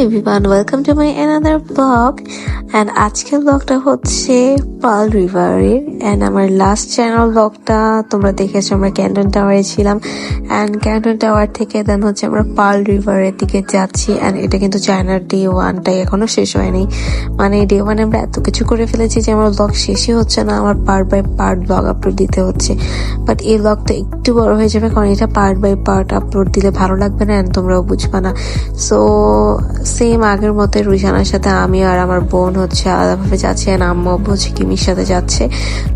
Everyone, welcome to my another blog. And আজকের ব্লগটা হচ্ছে পার্ল রিভারের। অ্যান্ড আমার লাস্ট চ্যানেল ব্লগটা তোমরা দেখেছো, আমরা ক্যান্টন টাওয়ারে ছিলাম। অ্যান্ড ক্যান্টন টাওয়ার থেকে দেন হচ্ছে আমরা পার্ল রিভারের দিকে যাচ্ছি। অ্যান্ড এটা কিন্তু চায়নার ডে ওয়ানটাই এখনো শেষ হয়নি। মানে ডে ওয়ানে আমরা এত কিছু করে ফেলেছি যে আমার ব্লগ শেষই হচ্ছে না, আমার part by part blog upload দিতে হচ্ছে। বাট এই ব্লগটা একটু বড় হয়ে যাবে, কারণ এটা পার্ট বাই পার্ট আপলোড দিলে ভালো লাগবে না, অ্যান্ড তোমরাও বুঝবা না। সো সেম আগের মতো রুইসানার সাথে আমি আর আমার বোন হচ্ছে আলাদাভাবে যাচ্ছে, অ্যান্ড আম্মু হচ্ছে কিমির সাথে যাচ্ছে।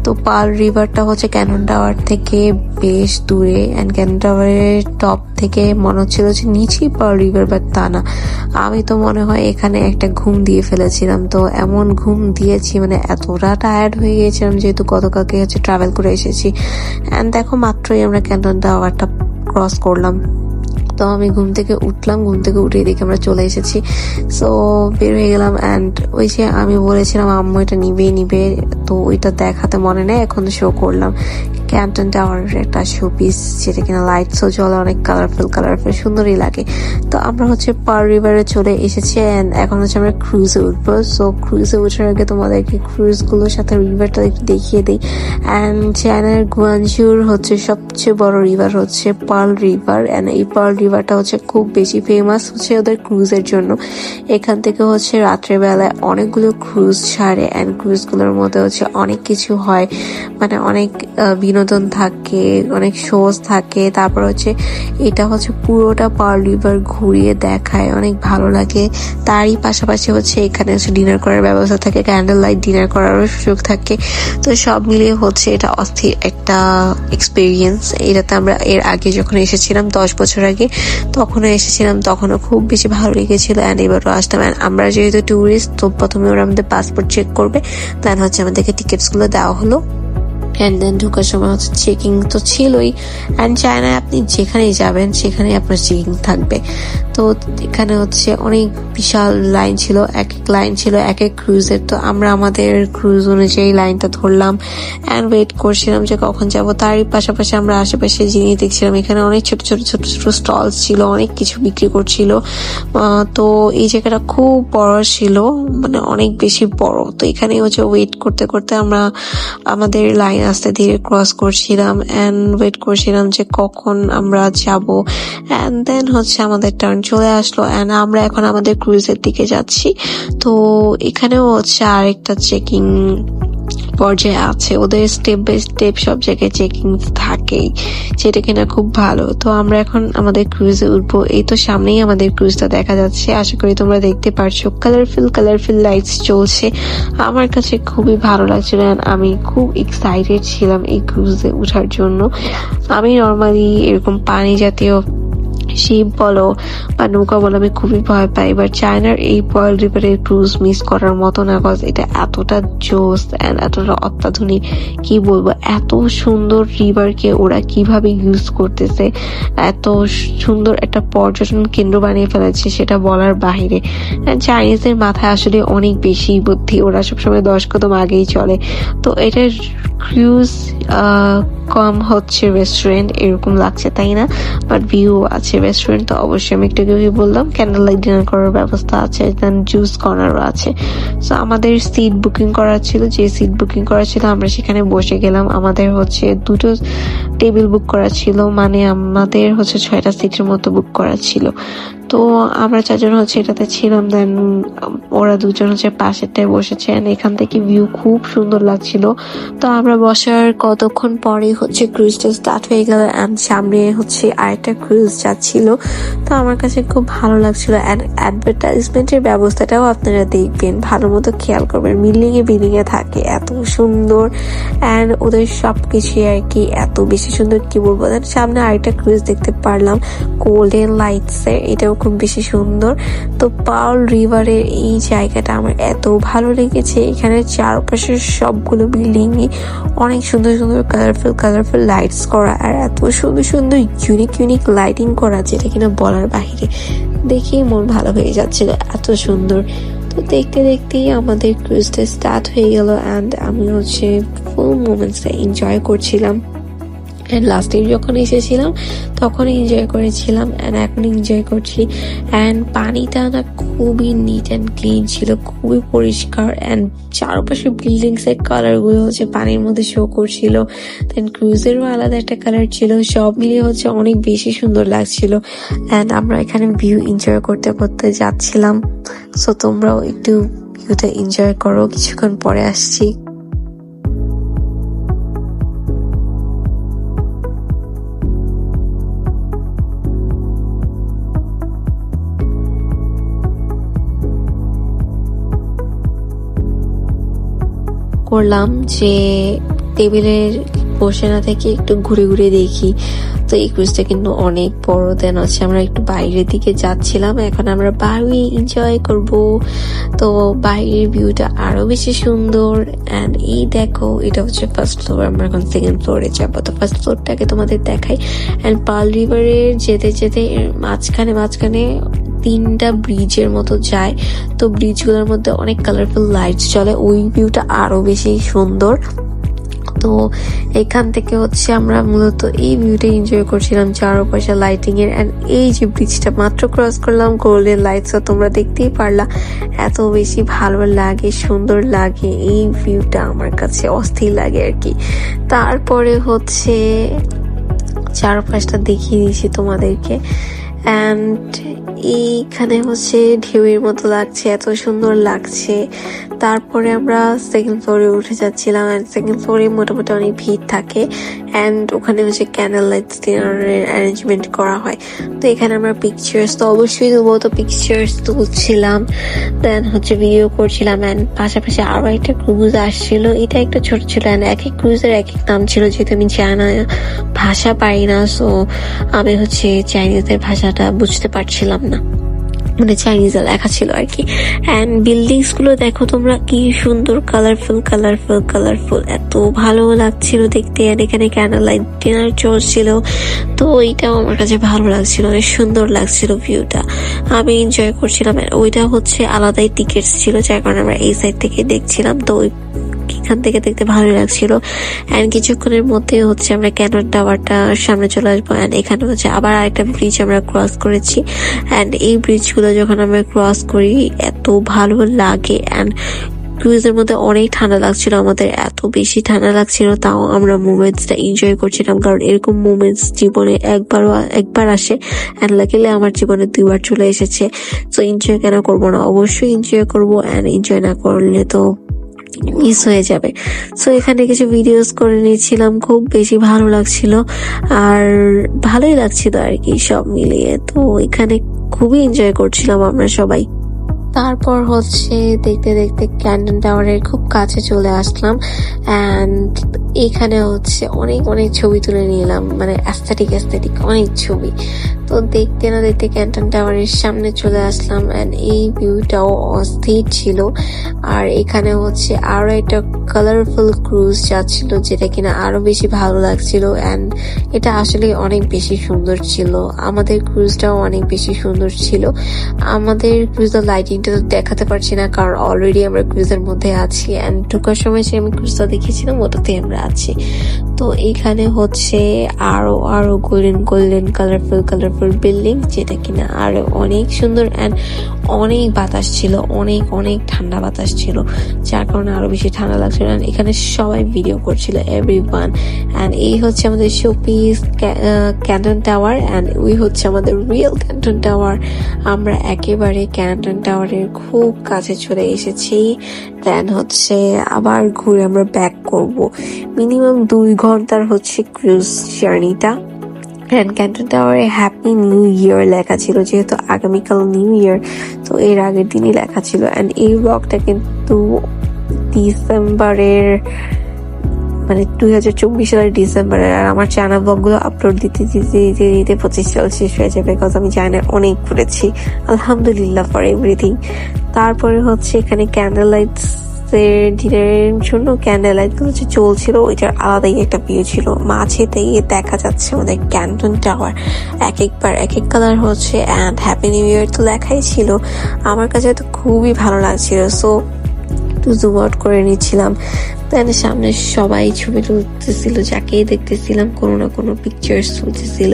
তো পার্ল রিভারটা হচ্ছে ক্যানন টাওয়ার থেকে বেশ দূরে। অ্যান্ড ক্যানন টাওয়ারের টপ থেকে মনে হচ্ছিল যে নিচেই পার্ল রিভার, বাট তা না। আমি তো মনে হয় এখানে একটা ঘুম দিয়ে ফেলেছিলাম। তো এমন ঘুম দিয়েছি, মানে এতটা টায়ার্ড হয়ে গিয়েছিলাম যেহেতু গতকালকে হচ্ছে ট্রাভেল করে এসেছি। অ্যান্ড দেখো মাত্রই আমরা ক্যানন টাওয়ারটা ক্রস করলাম। তো আমি ঘুম থেকে উঠলাম, ঘুম থেকে উঠে দেখে আমরা চলে এসেছি। সো বের হয়ে গেলাম। অ্যান্ড ওই যে আমি বলেছিলাম আম্মু এটা নিবে, তো ওইটা দেখাতে মনে নেই, এখন শো করলাম ক্যান্টন টাওয়ারের একটা শো পিস, যেটা কিনা লাইটসও জ্বলে, অনেক কালারফুল সুন্দরই লাগে। তো আমরা হচ্ছে পার্ল রিভারে চলে এসেছি। অ্যান্ড এখন হচ্ছে আমরা ক্রুজে উঠবো। সো ক্রুজে ওঠার আগে তোমাদেরকে ক্রুজগুলোর সাথে রিভারটা একটু দেখিয়ে দিই। অ্যান্ড চায়নার গুয়ানজুর হচ্ছে সবচেয়ে বড় রিভার হচ্ছে পার্ল রিভার। অ্যান্ড এই পার্ল রিভারটা হচ্ছে খুব বেশি ফেমাস হচ্ছে ওদের ক্রুজের জন্য। এখান থেকে হচ্ছে রাত্রের বেলায় অনেকগুলো ক্রুজ ছাড়ে। অ্যান্ড ক্রুজগুলোর মধ্যে হচ্ছে অনেক কিছু হয়, মানে অনেক বিনোদন থাকে, অনেক শোজ থাকে। তারপর হচ্ছে এটা হচ্ছে পুরোটা পার্ল রিভার ঘুরিয়ে দেখায়, অনেক ভালো লাগে। তারই পাশাপাশি হচ্ছে এখানে হচ্ছে ডিনার করার ব্যবস্থা থাকে, ক্যান্ডেল লাইট ডিনার করারও সুযোগ থাকে। তো সব মিলিয়ে হচ্ছে এটা অস্থির একটা এক্সপিরিয়েন্স। এটাতে আমরা এর আগে যখন এসেছিলাম 10 বছর আগে, তখনও এসেছিলাম, তখনও খুব বেশি ভালো লেগেছিল। অ্যান্ড এবারও আসতাম। অ্যান্ড আমরা যেহেতু ট্যুরিস্ট, তো প্রথমে ওরা আমাদের পাসপোর্ট চেক করবে, দেন হচ্ছে আমাদেরকে টিকিটসগুলো দেওয়া হলো। অ্যান্ড দেন ঢোকার সময় হচ্ছে চেকিং তো ছিলই। অ্যান্ড চায়নায় আপনি যেখানেই যাবেন সেখানেই আপনার চেকিং থাকবে। তো এখানে হচ্ছে অনেক বিশাল লাইন ছিল, এক এক লাইন ছিল এক এক ক্রুজের। তো আমরা আমাদের ক্রুজ অনুযায়ী লাইনটা ধরলাম অ্যান্ড ওয়েট করছিলাম যে কখন যাব। তারই পাশাপাশি আমরা আশেপাশে জিনিস দেখছিলাম। এখানে অনেক ছোট স্টলস ছিল, অনেক কিছু বিক্রি করছিল। তো এই জায়গাটা খুব বড় ছিল, মানে অনেক বেশি বড়। তো এখানে হচ্ছে ওয়েট করতে করতে আমরা আমাদের লাইন আস্তে ধীরে ক্রস করছিলাম অ্যান্ড ওয়েট করছিলাম যে কখন আমরা যাব। অ্যান্ড দেন হচ্ছে আমাদের টার্ন চলে আসলো। অ্যান্ড আমরা এখন আমাদের ক্রুজের দিকে যাচ্ছি। তো এখানেও হচ্ছে আরেকটা চেকিং পর্যায়ে আছে, ওদের স্টেপ বাই স্টেপ সব জায়গায় চেকিং থাকেই, যেটা কিনা খুব ভালো। তো আমরা এখন আমাদের ক্রুজে উঠবো। এই তো সামনেই আমাদের ক্রুজটা দেখা যাচ্ছে, আশা করি তোমরা দেখতে পারছো। কালারফুল লাইটস চলছে, আমার কাছে খুবই ভালো লাগছিল। আমি খুব এক্সাইটেড ছিলাম এই ক্রুজে ওঠার জন্য। আমি নর্মালি এরকম পানি জাতীয় শিপ বলো বা নৌকা বলো আমি খুবই ভয় পাই। এবার চায়নার এই পার্ল রিভারের ক্রুজ মিস করার মতো না, কজ এটা এতটা জোস এন্ড এতটা অত্যাধুনিক, কি বলবো, এত সুন্দর রিভারকে ওরা কিভাবে ইউজ করতেছে, এত সুন্দর একটা পর্যটন কেন্দ্র বানিয়ে ফেলেছে, সেটা বলার বাহিরে। চাইনিজদের মাথায় আসলে অনেক বেশি বুদ্ধি, ওরা সবসময় 10 কদম আগেই চলে। তো এটার ক্রুজ কম হচ্ছে রেস্টুরেন্ট এরকম লাগছে, তাই না? বাট ভিউ আছে রেস্টুরেন্ট। তো অবশ্যই আমি একটু বললাম ক্যান্ডেল লাইট ডিনার করার ব্যবস্থা আছে, দেন জুস কর্নারও আছে। সো আমাদের সিট বুকিং করা ছিল, যে সিট বুকিং করা ছিল আমরা সেখানে বসে গেলাম। আমাদের হচ্ছে 2টো টেবিল বুক করা ছিল, মানে আমাদের হচ্ছে 6টা সিটের মতো বুক করা ছিল। তো আমরা 4 জন হচ্ছে এটাতে ছিলাম। দেন ওরা 2 জন হচ্ছে পাশেরটায় বসেছে। এখান থেকে ভিউ খুব সুন্দর লাগছিল। তো আমরা বসার কতক্ষণ পরে হচ্ছে ক্রুজটা স্টার্ট হয়ে গেল অ্যান্ড সামনে হচ্ছে আরেকটা ক্রুজ যাচ্ছিল। তো আমার কাছে খুব ভালো লাগছিল। অ্যান্ড অ্যাডভার্টাইজমেন্টের ব্যবস্থাটাও আপনারা দেখবেন, ভালো মতো খেয়াল করবেন। বিল্ডিং এ থাকে, এত সুন্দর। অ্যান্ড ওদের সবকিছু আর কি এত বেশি সুন্দর, কি বলবো। দেন সামনে আরেকটা ক্রুজ দেখতে পারলাম গোল্ডেন লাইটস এর, এটাও খুব বেশি সুন্দর। তো পার্ল রিভারের এই জায়গাটা আমার এত ভালো লেগেছে। এখানে চারপাশে সবগুলো বিল্ডিং অনেক সুন্দর কালারফুল লাইটস করা, আর এত সুন্দর ইউনিক লাইটিং করা, যেটা কিনা বলার বাহিরে। দেখেই মন ভালো হয়ে যাচ্ছিল, এত সুন্দর। তো দেখতেই আমাদের ক্রুজটা স্টার্ট হয়ে গেল অ্যান্ড আমি হচ্ছে ফুল মোমেন্টসটা এনজয় করছিলাম। অ্যান্ড লাস্ট টাইম যখন এসেছিলাম তখন এনজয় করেছিলাম অ্যান্ড এখন এনজয় করছি। অ্যান্ড পানিটা না খুবই নিট অ্যান্ড ক্লিন ছিল, খুবই পরিষ্কার। অ্যান্ড চারপাশে বিল্ডিংস এর কালার গুলো হচ্ছে পানির মধ্যে শো করছিল। দেন ক্রুজেরও আলাদা একটা কালার ছিল, সব মিলিয়ে হচ্ছে অনেক বেশি সুন্দর লাগছিল। অ্যান্ড আমরা এখানে ভিউ এনজয় করতে করতে যাচ্ছিলাম। সো তোমরাও একটু ভিউটা এনজয় করো, কিছুক্ষণ পরে আসছি। করলাম যে টেবিলের বসে না থেকে একটু ঘুরে ঘুরে দেখি। তো এই ক্রুজটা কিন্তু অনেক বড়। দেন হচ্ছে আমরা একটু বাইরের দিকে যাচ্ছিলাম, এখন আমরা বাইরে এনজয় করব। তো বাইরের ভিউটা আরো বেশি সুন্দর। অ্যান্ড এই দেখো, এটা হচ্ছে ফার্স্ট ফ্লোর, আমরা এখন সেকেন্ড ফ্লোরে যাবো। তো ফার্স্ট ফ্লোরটাকে তোমাদের দেখাই। অ্যান্ড পার্ল রিভারের যেতে যেতে মাঝখানে মাঝখানে 3টা ব্রিজের মতো যায়। তো ব্রিজগুলোর মধ্যে অনেক কালারফুল লাইটস জ্বলে, ওই ভিউটা আরো বেশি সুন্দর। তো এখান থেকে হচ্ছে আমরা মূলত এই ভিউটা এনজয় করছিলাম, চারপাশে লাইটিং এর। এন্ড এই যে ব্রিজটা মাত্র ক্রস করলাম, গোল্ডেন লাইটস তোমরা দেখতেই পারলা, এত বেশি ভালো লাগে, সুন্দর লাগে। এই ভিউটা আমার কাছে অস্থির লাগে আর কি। তারপরে হচ্ছে চারপাশটা দেখিয়ে দিয়েছি তোমাদেরকে। অ্যান্ড এইখানে হচ্ছে ঢেউয়ের মতো লাগছে, এত সুন্দর লাগছে। তারপরে আমরা সেকেন্ড ফ্লোরে উঠে যাচ্ছিলাম। অ্যান্ড সেকেন্ড ফ্লোরে মোটামুটি অনেক ভিড় থাকে। অ্যান্ড ওখানে হচ্ছে ক্যান্ডেল লাইটস ডিনারের অ্যারেঞ্জমেন্ট করা হয়। তো এখানে আমরা পিকচার্স তো অবশ্যই দেবো, তো পিকচার্স তুলছিলাম, দেন হচ্ছে ভিডিও করছিলাম। অ্যান্ড পাশাপাশি আরো একটা ক্রুজ আসছিল, এটা একটা ছোট ছিল। অ্যান্ড এক এক ক্রুজের এক এক নাম ছিল, যেহেতু আমি চায়না ভাষা পারি না, সো আমি হচ্ছে চাইনিজের ভাষাটা বুঝতে পারছিলাম না, মানে চাইনিজে লেখা ছিল আর কি। অ্যান্ড বিল্ডিংস গুলো দেখো তোমরা, কি সুন্দর কালারফুল কালারফুল কালারফুল, এত ভালো লাগছিল দেখতে। আর এখানে ক্যান্ডেল লাইট ডিনার চলছিল, তো এইটাও আমার কাছে ভালো লাগছিল, অনেক সুন্দর লাগছিল ভিউটা, আমি এনজয় করছিলাম। ওইটা হচ্ছে আলাদাই টিকিটস ছিল, যার কারণে আমরা এই সাইড থেকে দেখছিলাম। তো এখান থেকে দেখতে ভালো লাগছিল। অ্যান্ড কিছুক্ষণের মধ্যে হচ্ছে আমরা ক্যানন টাওয়ারটা সামনে চলে আসবো। অ্যান্ড এখানে হচ্ছে আবার আরেকটা ব্রিজ আমরা ক্রস করেছি। অ্যান্ড এই ব্রিজগুলো যখন আমরা ক্রস করি এত ভালো লাগে। অ্যান্ড ক্রুজের মধ্যে অনেক ঠান্ডা লাগছিল, আমাদের এত বেশি ঠান্ডা লাগছিল, তাও আমরা মুভমেন্টসটা এনজয় করছিলাম, কারণ এরকম মুভমেন্টস জীবনে একবার আসে। অ্যান্ড লাকিলি আমার জীবনে 2বার চলে এসেছে। তো এনজয় কেন করবো না, অবশ্যই এনজয় করবো। অ্যান্ড এনজয় না করলে তো মিস হয়ে যাবে। সো এখানে কিছু ভিডিওস করে নিয়েছিলাম, খুব বেশি ভালো লাগছিল আর ভালোই লাগছিল আর কি সব মিলিয়ে। তো এখানে খুবই এনজয় করছিলাম আমরা সবাই। তারপর হচ্ছে দেখতে দেখতে ক্যান্ডন টাওয়ারের খুব কাছে চলে আসলাম। অ্যান্ড এখানে হচ্ছে অনেক অনেক ছবি তুলে নিলাম, মানে অ্যাস্থেটিক অনেক ছবি। তো দেখতে না দেখতে ক্যান্টন টাওয়ারের সামনে চলে আসলাম। অ্যান্ড এই ভিউটাও অস্থির ছিল। আর এখানে হচ্ছে আরো একটা কালারফুল ক্রুজ যাচ্ছিল, যেটা কিনা আরো বেশি ভালো লাগছিল। অ্যান্ড এটা আসলে অনেক বেশি সুন্দর ছিল, আমাদের ক্রুজটাও অনেক বেশি সুন্দর ছিল। আমাদের ক্রুজের লাইটিংটা তো দেখাতে পারছি না, কারণ অলরেডি আমরা ক্রুজের মধ্যে আছি। অ্যান্ড ঢোকার সময় যে আমি ক্রুজটা দেখেছিলাম ওটাতে আমরা আছি। তো এখানে হচ্ছে আরো গোল্ডেন কালারফুল বিল্ডিং, যেটা কিনা আরো অনেক সুন্দর। অ্যান্ড অনেক বাতাস ছিল, অনেক অনেক ঠান্ডা বাতাস ছিল, যার কারণে আরো বেশি ঠান্ডা লাগছিল। এখানে সবাই ভিডিও করছিল, এভরিওয়ান। অ্যান্ড এই হচ্ছে আমাদের শোপিস ক্যান্টন টাওয়ার। অ্যান্ড ওই হচ্ছে আমাদের রিয়েল ক্যান্টন টাওয়ার। আমরা একেবারে ক্যান্টন টাওয়ারের খুব কাছে চলে এসেছি। দেন হচ্ছে আবার ঘুরে আমরা ব্যাক করব। মিনিমাম 2 ঘন্টার হচ্ছে ক্রুজ জার্নিটা। অ্যান্ড ক্যান্টন টাওয়ারে হ্যাপি নিউ ইয়ার লেখা ছিল, যেহেতু আগামীকাল নিউ ইয়ার, তো এর আগের দিনই লেখা ছিল। অ্যান্ড এই ব্লগটা কিন্তু ডিসেম্বরের, মানে 2024 সালের ডিসেম্বরের। আর আমার চায়না ব্লগ গুলো আপলোড দিতে 25 সাল শেষ হয়ে যাবে, বিকজ আমি চায়না অনেক ঘুরেছি, আলহামদুলিল্লাহ ফর এভরিথিং। তারপরে হচ্ছে এখানে ক্যান্ডেল লাইটস এর ডিনারের জন্য ক্যান্ডেল লাইট গুলো চলছিল, ওইটার আলাদাই একটা ভিউ ছিল। মাঝে থেকে দেখা যাচ্ছে আমাদের ক্যান্টন টাওয়ার, এক এক কালার হচ্ছে। অ্যান্ড হ্যাপি নিউ ইয়ার তো লেখাই ছিল, আমার কাছে তো খুবই ভালো লাগছিল। সো একটু জুম আউট করে নিচ্ছিলাম। দেন সামনে সবাই ছবি তুলতেছিল, যাকেই দেখতেছিলাম কোনো না কোনো পিকচার্স তুলতেছিল।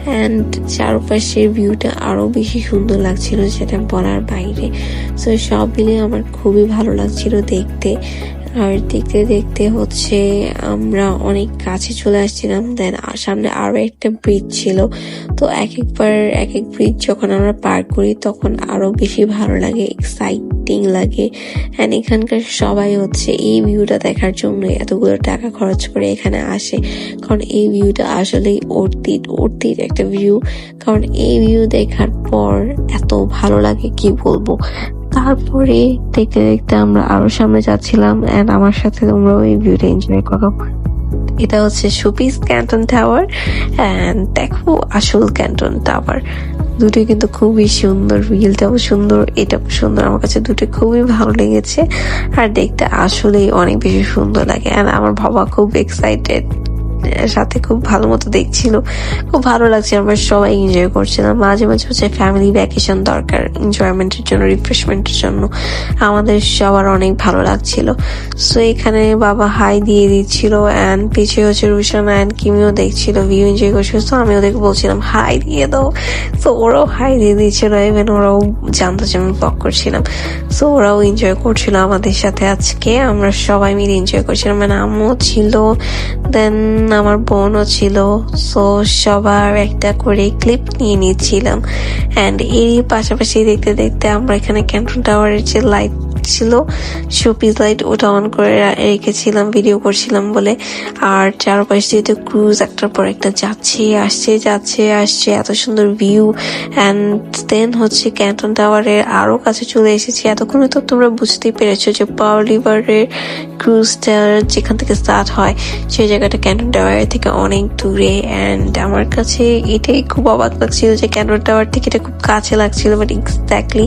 অ্যান্ড চারপাশের ভিউটা আরো বেশি সুন্দর লাগছিল, যেটা বলার বাইরে। সো সব মিলে আমার খুবই ভালো লাগছিল দেখতে। আর দেখতে দেখতে হচ্ছে আমরা অনেক কাছে চলে আসছিলাম। দেন সামনে আরো একটা ব্রিজ ছিল। তো এক একবার এক এক ব্রিজ যখন আমরা পার করি তখন আরো বেশি ভালো লাগে, এক্সাইটিং লাগে। অ্যান্ড এখানকার সবাই হচ্ছে এই ভিউটা দেখার জন্য এতগুলো টাকা খরচ করে এখানে আসে, কারণ এই ভিউটা আসলেই অর্থিত একটা ভিউ। কারণ এই ভিউ দেখার পর এত ভালো লাগে কি বলবো। তারপরে দেখতে দেখতে আমরা আরো সামনে যাচ্ছিলাম, এন্ড আমার সাথে তোমরাও এই ভিউটা এনজয় করো। এটা হচ্ছে শোপিস ক্যান্টন টাওয়ার, এন্ড দেখো আসল ক্যান্টন টাওয়ার। দুটোই কিন্তু খুবই সুন্দর, রিলটাও সুন্দর, এটাও সুন্দর। আমার কাছে দুটো খুবই ভালো লেগেছে, আর দেখতে আসলেই অনেক বেশি সুন্দর লাগে। এন্ড আমার বাবা খুব এক্সাইটেড, সাথে খুব ভালো মতো দেখছিল, খুব ভালো লাগছে। আমরা সবাই এনজয় করছিলাম। মাঝে মাঝে হচ্ছে ফ্যামিলি ভ্যাকেশন দরকার এনজয়মেন্টের জন্য, রিফ্রেশমেন্টের জন্য। আমাদের সবার অনেক ভালো লাগছিল। সো এখানে বাবা হাই দিয়ে দিচ্ছিল, অ্যান্ড পিছিয়ে হচ্ছে রুশানা অ্যান্ড কিমিও দেখছিল, ভিউ এনজয় করছিল। তো আমি ওদেরকে বলছিলাম হাই দিয়ে দাও। তো ওরাও হাই দিয়ে দিচ্ছিল, ইভেন ওরাও জানতো যে আমি ব্লগ করছিলাম। সো ওরাও এনজয় করছিল আমাদের সাথে। আজকে আমরা সবাই মিলে এনজয় করছিলাম, মানে আম্মু ছিল, দেন আমার বোনও ছিল। সো সবার একটা করে ক্লিপ নিয়ে নিচ্ছিলাম। অ্যান্ড এরই পাশাপাশি দেখতে দেখতে আমরা এখানে ক্যান্টন টাওয়ারের যে লাইট ছিল, শোপিস লাইট, ওটা অন করে রেখেছিলাম ভিডিও করছিলাম বলে। আর চারপাশ দিয়ে তো ক্রুজ একটার পর একটা যাচ্ছে আসছে, এত সুন্দর ভিউ। অ্যান্ড দেন হচ্ছে ক্যান্টন টাওয়ারের আরো কাছে চলে এসেছি। এতক্ষণে তো তোমরা বুঝতেই পেরেছো যে পার্ল রিভারের ক্রুজটা যেখান থেকে স্টার্ট হয় সেই জায়গাটা ক্যান্টন টাওয়ার থেকে অনেক দূরে। অ্যান্ড আমার কাছে এটাই খুব অবাক লাগছিল যে ক্যান্টন টাওয়ার থেকে এটা খুব কাছে লাগছিল, বাট এক্স্যাক্টলি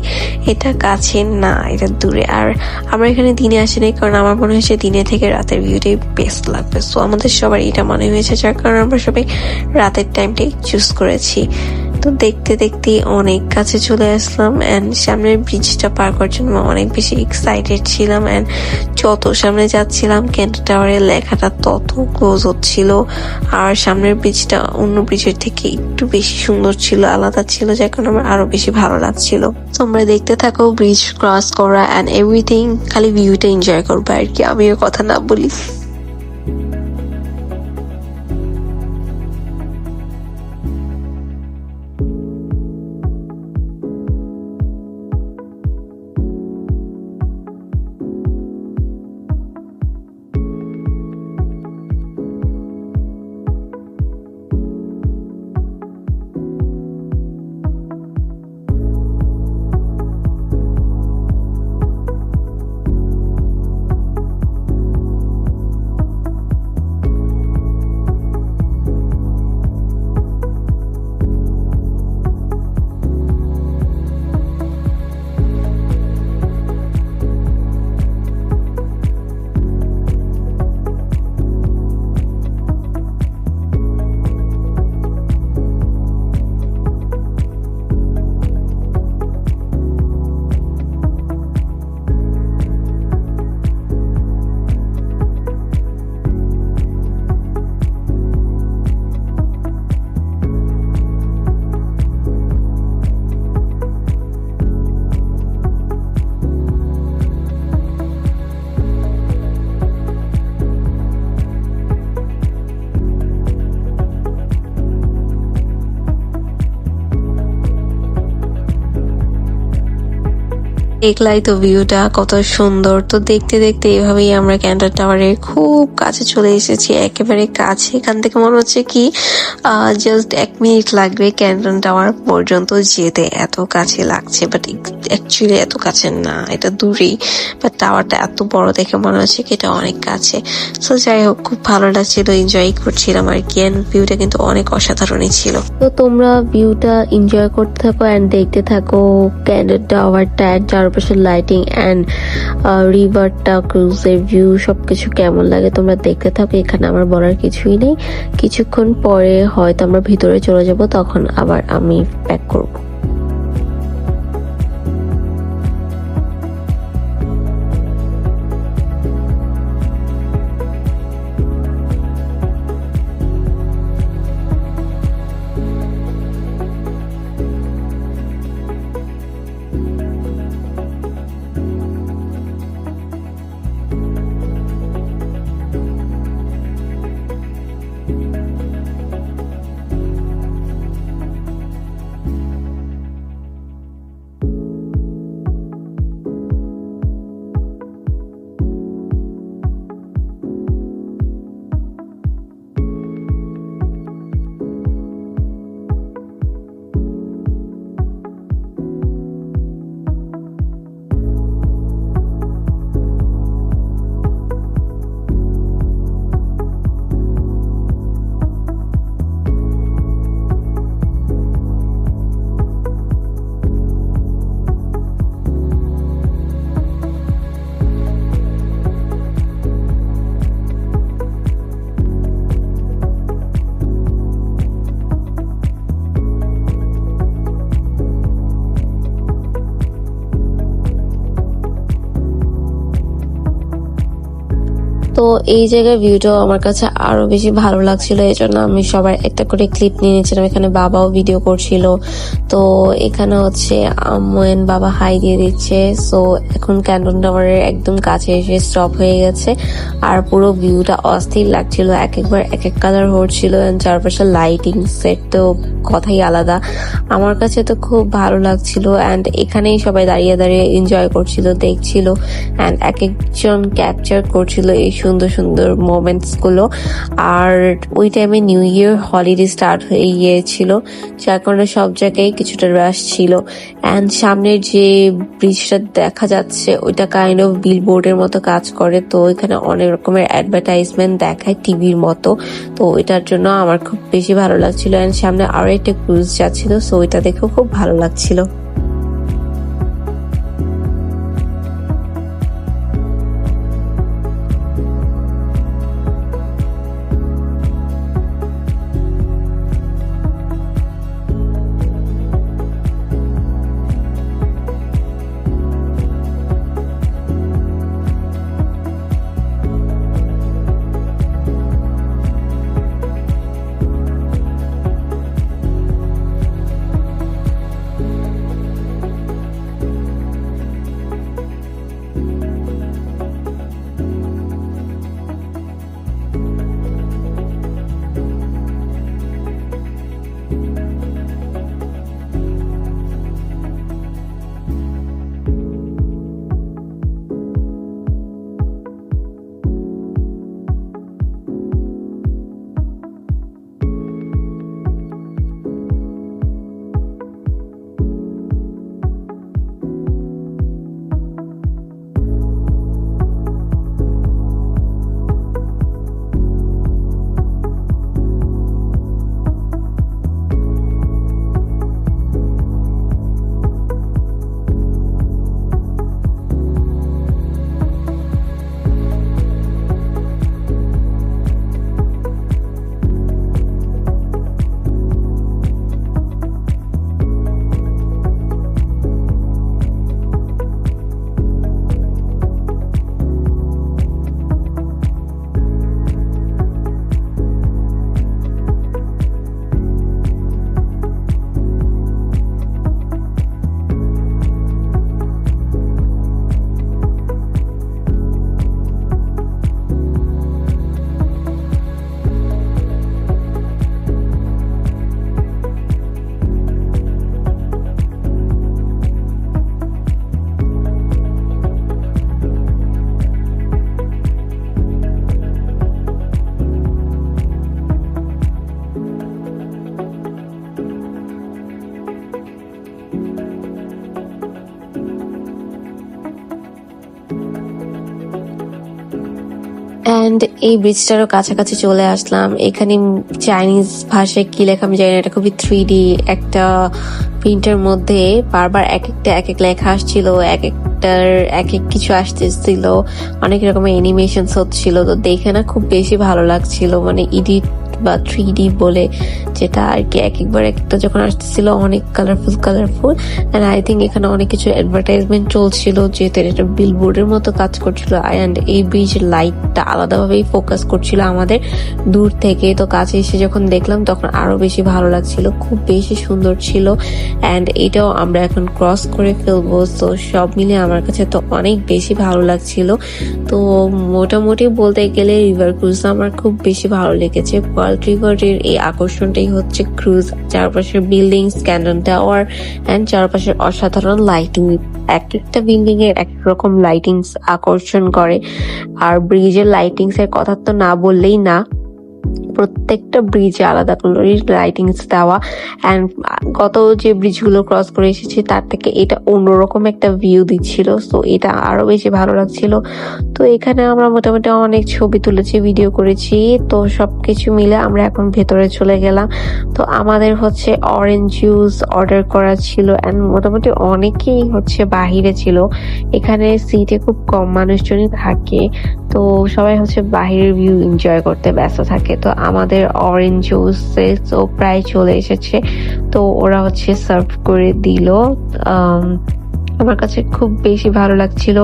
এটা কাছে না, এটা দূরে। আর আমরা এখানে দিনে আসিনি, কারণ আমার মনে হয়েছে দিনে থেকে রাতের ভিউটাই বেস্ট লাগবে। সো আমাদের সবার এটা মনে হয়েছে, যার কারণে আমরা সবাই রাতের টাইমটাই চুজ করেছি। তো দেখতে দেখতে অনেক কাছে চলে আসলাম, অ্যান্ড সামনের ব্রিজটা পার করার জন্য অনেক বেশি এক্সাইটেড ছিলাম। অ্যান্ড যত সামনে যাচ্ছিলাম ক্যান্টন টাওয়ারের লেখাটা তত ক্লোজ হচ্ছিল। আর সামনের ব্রিজটা অন্য ব্রিজের থেকে একটু বেশি সুন্দর ছিল, আলাদা ছিল, যার কারণে আমার আরো বেশি ভালো লাগছিল। তোমরা দেখতে থাকো ব্রিজ ক্রস করা অ্যান্ড এভরিথিং, খালি ভিউটা এনজয় করবে আর কি, আমিও কথা না বলি। দেখলাই তো ভিউটা কত সুন্দর। তো দেখতে দেখতে এভাবেই আমরা ক্যান্টন টাওয়ারের খুব কাছে চলে এসেছি, একেবারে কাছে। এখান থেকে মনে হচ্ছে কি জাস্ট 1 মিনিট লাগবে ক্যান্টন টাওয়ার পর্যন্ত যেতে, এত কাছে লাগছে। বাট অ্যাকচুয়ালি এত কাছে না, এটা দূরেই। বাট টাওয়ারটা এত বড় দেখে মনে হচ্ছে কি এটা অনেক কাছে। সো যাই হোক, খুব ভালো লাগছিল, এনজয় করছিলাম আর কি। অ্যান্ড ভিউটা কিন্তু অনেক অসাধারণই ছিল। তো তোমরা ভিউটা এনজয় করতে থাকো অ্যান্ড দেখতে থাকো ক্যান্টন টাওয়ারটা, চারপাশের লাইটিং অ্যান্ড রিভারটা, ক্রুজের ভিউ, সবকিছু কেমন লাগে তোমরা দেখতে থাকো। এখানে আমার বলার কিছুই নেই। কিছুক্ষণ পরে হয়তো আমরা ভিতরে চলে যাব, তখন আবার আমি প্যাক করব। তো এই জায়গার ভিউটাও আমার কাছে আরো বেশি ভালো লাগছিল, এই জন্য আমি সবার একটা করে ক্লিপ নিয়ে নিয়েছিলাম। এখানে বাবাও ভিডিও করছিল। তো এখানে হচ্ছে আম্মু এন্ড বাবা হাই দিয়ে দিচ্ছে। সো এখন ক্যান্টন টাওয়ারের একদম কাছে এসে স্টপ হয়ে গেছে, আর পুরো ভিউটা অস্থির লাগছিল, একবার এক এক কালার হচ্ছিল, চারপাশে লাইটিং সেট তো কথাই আলাদা। আমার কাছে তো খুব ভালো লাগছিল, অ্যান্ড এখানেই সবাই দাঁড়িয়ে দাঁড়িয়ে এনজয় করছিল, দেখছিল, অ্যান্ড এক একজন ক্যাপচার করছিল এই সুন্দর সুন্দর মোমেন্টস গুলো। আর ওই টাইমে নিউ ইয়ার হলিডে স্টার্ট হয়ে গিয়েছিল, যার কারণে সব জায়গায় কিছুটা রাশ ছিল। অ্যান্ড সামনের যে ব্রিজটা দেখা যাচ্ছে ওইটা কাইন্ড অফ বিলবোর্ডের মতো কাজ করে, তো এখানে অনেক রকমের অ্যাডভার্টাইজমেন্ট দেখায় টিভির মতো। তো এটার জন্য আমার খুব বেশি ভালো লাগছিল। অ্যান্ড সামনে আরো একটা ক্রুজ যাচ্ছিল, সো ওইটা দেখেও খুব ভালো লাগছিল। অ্যান্ড এই ব্রিজটারও কাছাকাছি চলে আসলাম। এখানে চাইনিজ ভাষায় কি লেখা আমি জানি না, এটা খুবই 3D একটা প্রিন্টের মধ্যে বারবার এক একটা এক এক লেখা আসছিল, এক একটার এক এক কিছু আসতেছিল, অনেক রকমের অ্যানিমেশন হচ্ছিল। তো দেখে না খুব বেশি ভালো লাগছিল, মানে এডিট বা 3D বলে যেটা আর কি, এক একবার একটা যখন আসতেছিল অনেক কালারফুল। এন্ড আই থিঙ্ক এখানে অনেক কিছু অ্যাডভার্টাইজমেন্ট চলছিল, যেহেতু এটা বিলবোর্ডের মতো কাজ করছিল। অ্যান্ড এই ব্রিজের লাইটটা আলাদাভাবেই ফোকাস করছিল আমাদের দূর থেকে। তো কাছে এসে যখন দেখলাম তখন আরো বেশি ভালো লাগছিল, খুব বেশি সুন্দর ছিল। অ্যান্ড এটাও আমরা এখন ক্রস করে ফেলবো। তো সব মিলে আমার কাছে তো অনেক বেশি ভালো লাগছিল। তো মোটামুটি বলতে গেলে রিভার ক্রুজ আমার খুব বেশি ভালো লেগেছে। পার্ল রিভারের এই আকর্ষণটাই হচ্ছে ক্রুজ, চারপাশের বিল্ডিংস, ক্যান্টন টাওয়ার এন্ড চারপাশের অসাধারণ লাইটিং। এক একটা বিল্ডিং এর এক রকম লাইটিংস আকর্ষণ করে। আর ব্রিজের লাইটিংস এর কথা তো না বললেই না, প্রত্যেকটা ব্রিজে আলাদা কালারের লাইটিংস দেওয়া। অ্যান্ড গত যে ব্রিজগুলো ক্রস করে এসেছি তার থেকে এটা অন্যরকম একটা ভিউ দিচ্ছিল, তো এটা আরো বেশি ভালো লাগছিল। তো এখানে আমরা মোটামুটি অনেক ছবি তুলেছি, ভিডিও করেছি। তো সবকিছু মিলে আমরা এখন ভেতরে চলে গেলাম। তো আমাদের হচ্ছে অরেঞ্জ জুস অর্ডার করা ছিল, অ্যান্ড মোটামুটি অনেকেই হচ্ছে বাহিরে ছিল। এখানে সিটে খুব কম মানুষজনই থাকে, তো সবাই হচ্ছে বাহিরের ভিউ এনজয় করতে ব্যস্ত থাকে। তো আমাদের অরেঞ্জ জুস প্রায় চলে এসেছে, তো ওরা হচ্ছে সার্ভ করে দিল। আমার কাছে খুব বেশি ভালো লাগছিল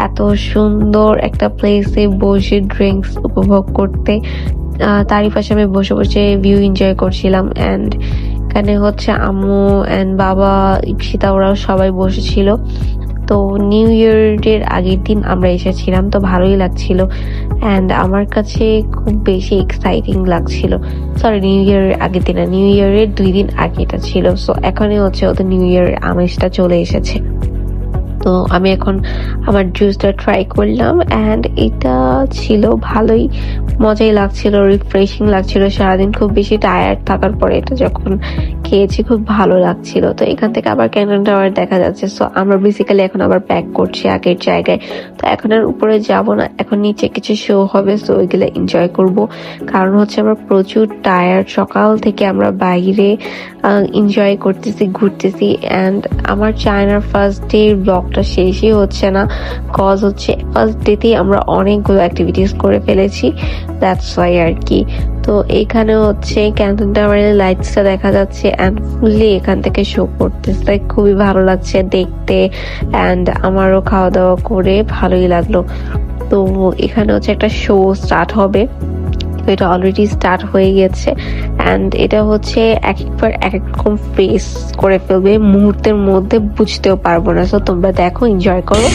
এত সুন্দর একটা প্লেসে বসে ড্রিঙ্কস উপভোগ করতে। তারই পাশে আমি বসে বসে ভিউ এনজয় করছিলাম। অ্যান্ড এখানে হচ্ছে আম্মু অ্যান্ড বাবা, ইপসিতা, ওরাও সবাই বসেছিল। তো নিউ ইয়ারের আগের দিন আমরা এসেছিলাম, তো ভালোই লাগছিল অ্যান্ড আমার কাছে খুব বেশি এক্সাইটিং লাগছিল। সরি, নিউ ইয়ারের আগের দিন না, নিউ ইয়ারের 2 দিন আগে এটা ছিল। সো এখনই হচ্ছে ওদের নিউ ইয়ারের আমেজটা চলে এসেছে। তো আমি এখন আমার জুসটা ট্রাই করলাম অ্যান্ড এটা ছিল ভালোই, মজাই লাগছিল, রিফ্রেশিং লাগছিল। সারাদিন খুব বেশি টায়ার্ড থাকার পরে এটা যখন খেয়েছি খুব ভালো লাগছিল। তো এখান থেকে আবার ক্যান্টন টাওয়ার দেখা যাচ্ছে। সো আমরা বেসিক্যালি এখন আবার ব্যাক করছি আগের জায়গায়। তো এখন আর উপরে যাব না, এখন নিচে কিছু শো হবে, সো ওইগুলো এনজয় করব। কারণ হচ্ছে আমরা প্রচুর টায়ার্ড, সকাল থেকে আমরা বাইরে এনজয় করতেছি, ঘুরতেছি। অ্যান্ড আমার চায়নার ফার্স্ট ডে ব্লগটা শেষই হচ্ছে না, কজ হচ্ছে ফার্স্ট ডেতেই আমরা অনেকগুলো অ্যাক্টিভিটিস করে ফেলেছি, দ্যাটস ওয়াই আর কি। তো এখানে হচ্ছে ক্যান্টন টাওয়ারের লাইটসটা দেখা যাচ্ছে অ্যান্ড ফুললি এখান থেকে শো করতেছে, খুবই ভালো লাগছে দেখতে। অ্যান্ড আমারও খাওয়া দাওয়া করে ভালোই লাগলো। তো এখানে হচ্ছে একটা শো স্টার্ট হবে, তো এটা অলরেডি স্টার্ট হয়ে গেছে অ্যান্ড এটা হচ্ছে এক একবার এক এক রকম ফেস করে ফেলবে, মুহূর্তের মধ্যে বুঝতেও পারবো না। সো তোমরা দেখো, এনজয় করো।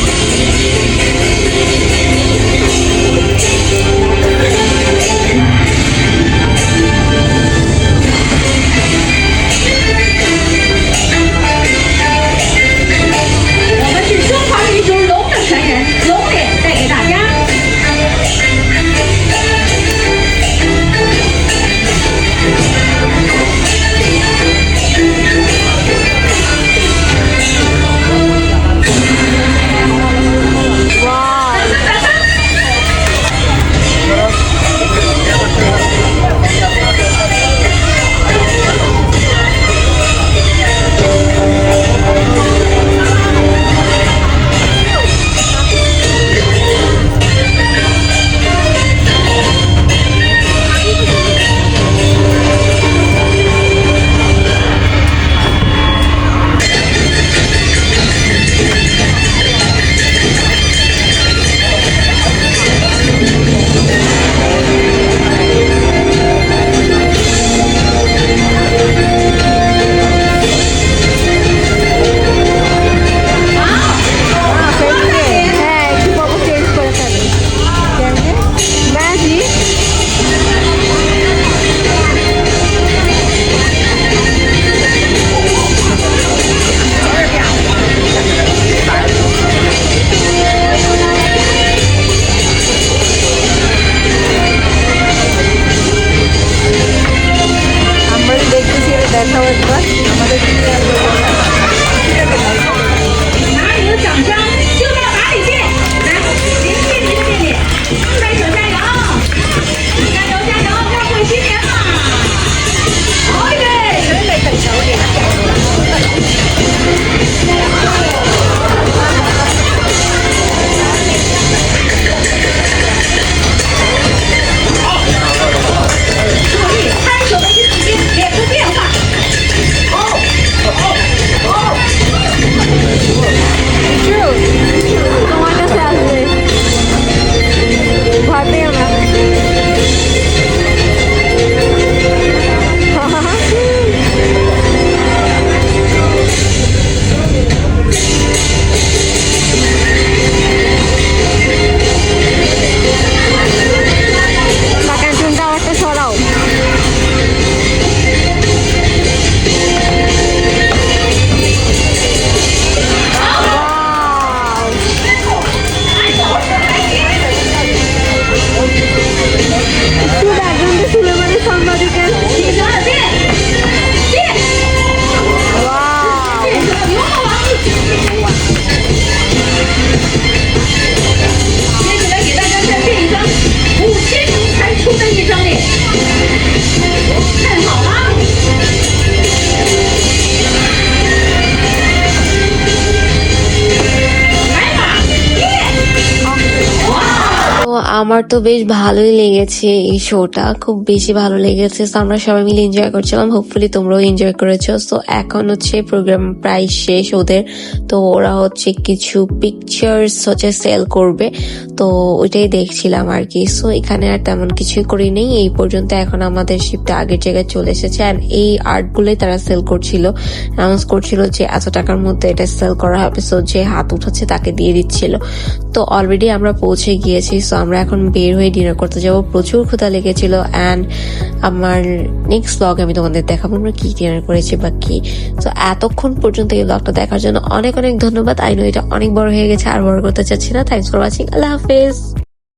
আমার তো বেশ ভালোই লেগেছে এই শোটা, খুব বেশি ভালো লেগেছে। তো আমরা সবাই মিলে এনজয় করছিলাম, হোপফুলি তোমরাও এনজয় করেছো। তো এখন হচ্ছে প্রোগ্রাম প্রায় শেষ ওদের, তো ওরা হচ্ছে কিছু পিকচার্স হচ্ছে সেল করবে, তো ওইটাই দেখছিলাম আর কি। সো এখানে আর তেমন কিছুই করি নেই এই পর্যন্ত। এখন আমাদের শিপটা আগের জায়গায় চলে এসেছে, আর এই আর্ট গুলোই তারা সেল করছিল, অ্যানাউন্স করছিল যে এত টাকার মধ্যে এটা সেল করা হবে। সো যে হাত উঠাচ্ছে তাকে দিয়ে দিচ্ছিল। তো অলরেডি আমরা পৌঁছে গিয়েছি, সো আমরা এখন বের হয়ে ডিনার করতে যাবো। প্রচুর ক্ষুধা লেগেছিল, অ্যান্ড আমার নেক্সট ব্লগ আমি তোমাদের দেখাবো আমরা কি ডিনার করেছি বা কি। তো এতক্ষণ পর্যন্ত এই ব্লগটা দেখার জন্য অনেক অনেক ধন্যবাদ। আই নো এটা অনেক বড় হয়ে গেছে, আর বড় করতে চাচ্ছি না। থ্যাংকস ফর ওয়াচিং, আল্লাহ হাফেজ।